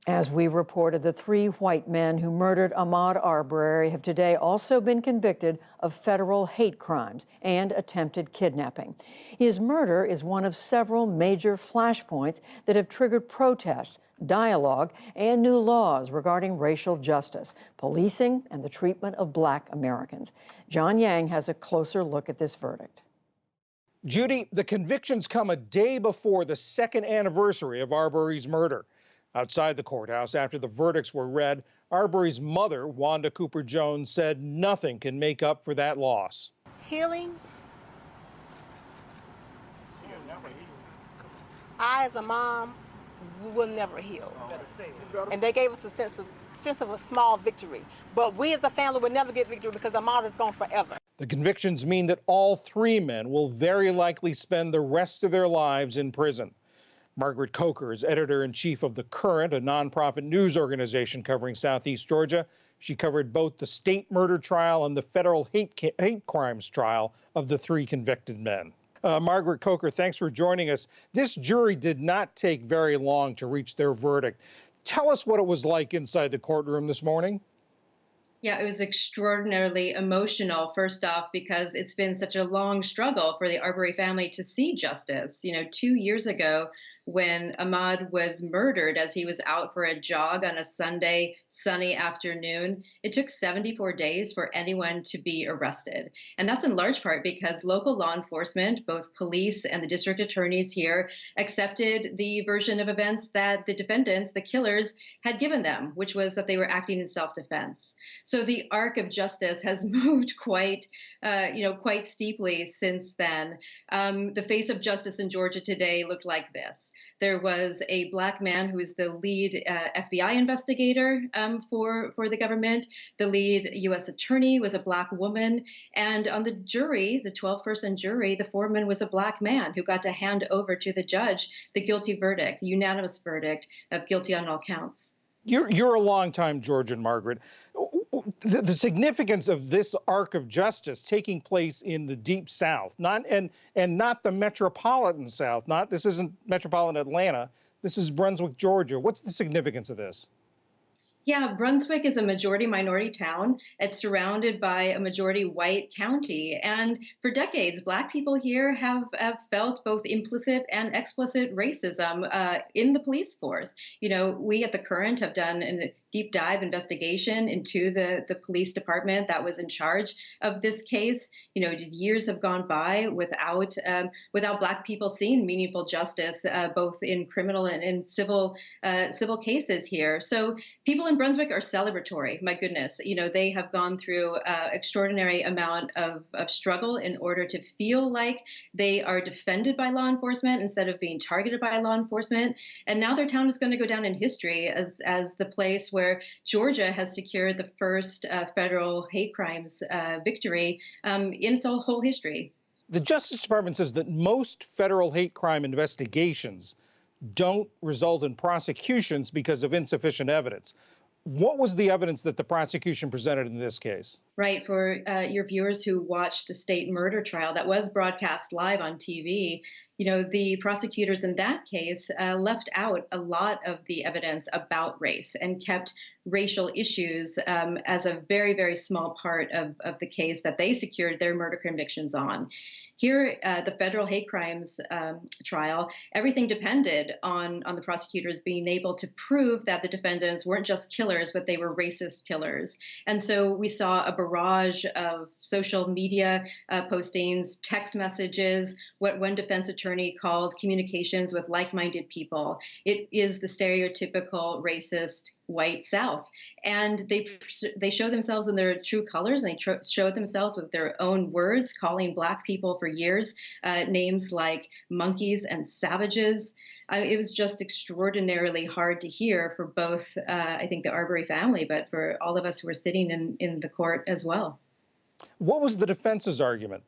As we reported, the three white men who murdered Ahmaud Arbery have today also been convicted of federal hate crimes and attempted kidnapping. His murder is one of several major flashpoints that have triggered protests, dialogue, and new laws regarding racial justice, policing, and the treatment of Black Americans. John Yang has a closer look at this verdict. Judy, the convictions come a day before the second anniversary of Arbery's murder. Outside the courthouse, after the verdicts were read, Arbery's mother, Wanda Cooper Jones, said nothing can make up for that loss. Healing. I, as a mom, will never heal. And they gave us a sense of a small victory. But we as a family will never get victory because Ahmaud is gone forever. The convictions mean that all three men will very likely spend the rest of their lives in prison. Margaret Coker is editor-in-chief of The Current, a nonprofit news organization covering Southeast Georgia. She covered both the state murder trial and the federal hate crimes trial of the three convicted men. Margaret Coker, thanks for joining us. This jury did not take very long to reach their verdict. Tell us what it was like inside the courtroom this morning. Yeah, it was extraordinarily emotional, first off, because it's been such a long struggle for the Arbery family to see justice. 2 years ago, when Ahmaud was murdered as he was out for a jog on a Sunday sunny afternoon, it took 74 days for anyone to be arrested. And that's in large part because local law enforcement, both police and the district attorneys here, accepted the version of events that the defendants, the killers, had given them, which was that they were acting in self-defense. So the arc of justice has moved quite steeply since then. The face of justice in Georgia today looked like this. There was a Black man who is the lead FBI investigator for the government. The lead U.S. attorney was a Black woman. And on the jury, the 12-person jury, the foreman was a Black man who got to hand over to the judge the guilty verdict, the unanimous verdict of guilty on all counts. You're a longtime Georgian, Margaret. The significance of this arc of justice taking place in the Deep South, not the metropolitan South. This isn't metropolitan Atlanta. This is Brunswick, Georgia. What's the significance of this? Yeah, Brunswick is a majority-minority town. It's surrounded by a majority white county. And for decades, Black people here have felt both implicit and explicit racism in the police force. We at The Current have done a deep dive investigation into the police department that was in charge of this case. Years have gone by without Black people seeing meaningful justice, both in criminal and in civil cases here. So people in Brunswick are celebratory. My goodness, they have gone through extraordinary amount of struggle in order to feel like they are defended by law enforcement instead of being targeted by law enforcement. And now their town is going to go down in history as the place where Georgia has secured the first federal hate crimes victory in its whole history. The Justice Department says that most federal hate crime investigations don't result in prosecutions because of insufficient evidence. What was the evidence that the prosecution presented in this case? Right. For your viewers who watched the state murder trial that was broadcast live on TV, the prosecutors in that case left out a lot of the evidence about race and kept racial issues as a very, very small part of the case that they secured their murder convictions on. Here, the federal hate crimes trial, everything depended on the prosecutors being able to prove that the defendants weren't just killers, but they were racist killers. And so we saw a barrage of social media postings, text messages, what one defense attorney called communications with like-minded people. It is the stereotypical racist white South. And they show themselves in their true colors, and they show themselves with their own words, calling Black people for years names like monkeys and savages. It was just extraordinarily hard to hear for both, I think, the Arbery family, but for all of us who were sitting in the court as well. What was the defense's argument?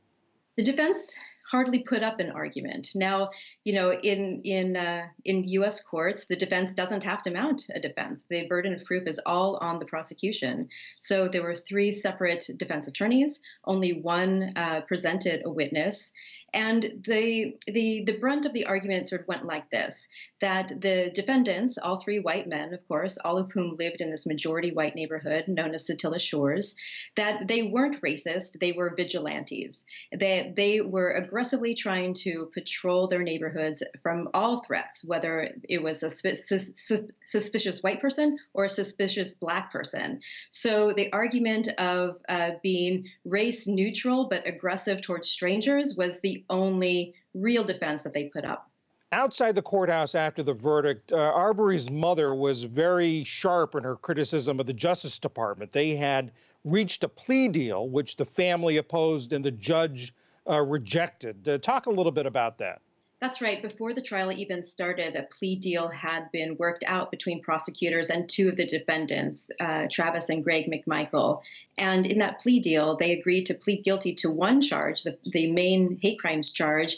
The defense hardly put up an argument. Now, in U.S. courts, the defense doesn't have to mount a defense. The burden of proof is all on the prosecution. So there were three separate defense attorneys. Only one presented a witness. And the brunt of the argument sort of went like this, that the defendants, all three white men, of course, all of whom lived in this majority white neighborhood known as Satilla Shores, that they weren't racist, they were vigilantes. They were aggressively trying to patrol their neighborhoods from all threats, whether it was a suspicious white person or a suspicious black person. So the argument of being race neutral but aggressive towards strangers was the only real defense that they put up. Outside the courthouse after the verdict, Arbery's mother was very sharp in her criticism of the Justice Department. They had reached a plea deal, which the family opposed and the judge rejected. Talk a little bit about that. That's right. Before the trial even started, a plea deal had been worked out between prosecutors and two of the defendants, Travis and Greg McMichael. And in that plea deal, they agreed to plead guilty to one charge, the main hate crimes charge,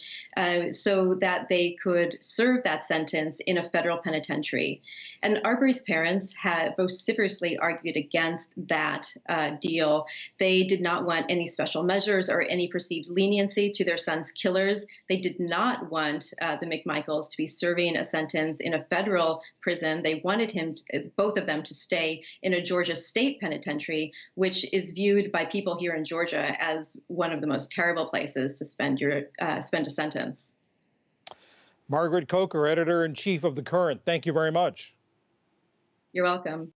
so that they could serve that sentence in a federal penitentiary. And Arbery's parents had vociferously argued against that deal. They did not want any special measures or any perceived leniency to their son's killers. They did not want the McMichaels to be serving a sentence in a federal prison. They wanted both of them, to stay in a Georgia state penitentiary, which is viewed by people here in Georgia as one of the most terrible places to spend a sentence. Margaret Coker, editor-in-chief of The Current, thank you very much. You're welcome.